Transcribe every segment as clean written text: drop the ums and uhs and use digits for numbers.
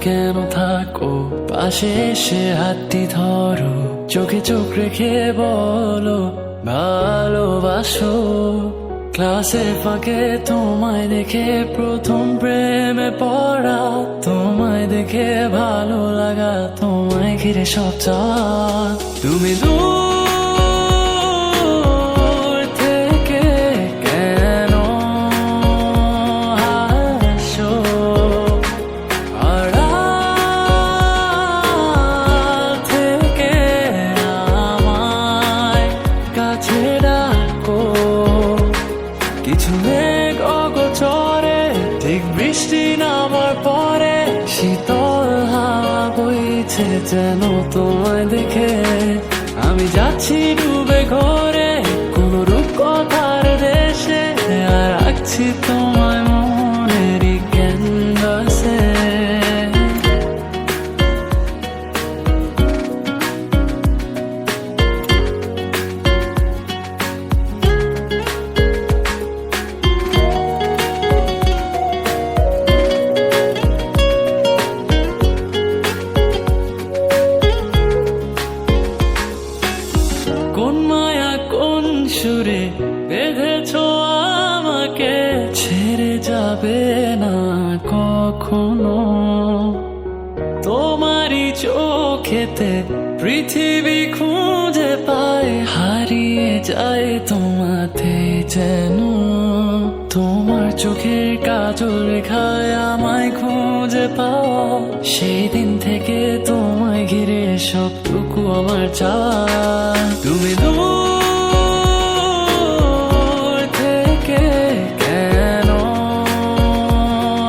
কেন থাকো, পাশে এসে হাতটি ধরো, চোখে চোখ রেখে বলো ভালোবাসো। ক্লাসের ফাঁকে তোমায় দেখে প্রথম প্রেমে পড়া, তোমায় দেখে ভালো লাগা, তোমায় ঘিরে সব চাওয়া। তুমি দূর থেকে কেন হাসো, আড়াল থেকে আমায় কাছে ডাকো। কিছু মেঘ অগোচরে, ঠিক বৃষ্টি নামার পরে, শীতল হাওয়া বইছে যেন তোমায় দেখে। আমি যাচ্ছি ডুবে ঘরে কোনো রূপকথার দেশে, আর রাখছি তোমায় মনেরই ক্যানভাসে। কোন মায়া কোন সুরে বেঁধেছো আমাকে, ছেড়ে যাবে না কখনো। তোমারই চোখেতে পৃথিবী খুঁজে পায়, হারিয়ে যায় তোমাতে যেন। তোমার চোখের কাজল রেখায় আমায় খুঁজে পাওয়া, সেই দিন থেকে তোমায় ঘিরে সবটুকু আমার চাওয়া। তুমি দূর থেকে কেন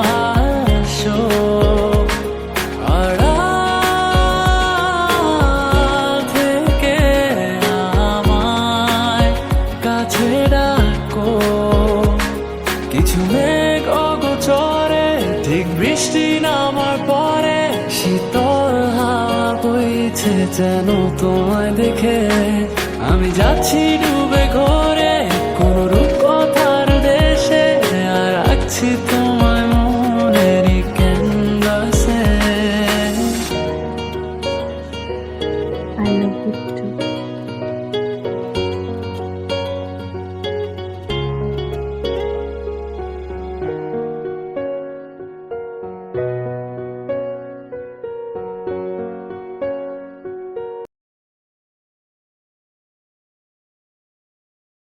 হাসো, আড়াল থেকে আমায় কাছে ডাকো। কিছু মেঘ অগোচরে, ঠিক বৃষ্টি নামার পরে, শীতল হাওয়া বইছে যেন তোমায় দেখে। আমি যাচ্ছি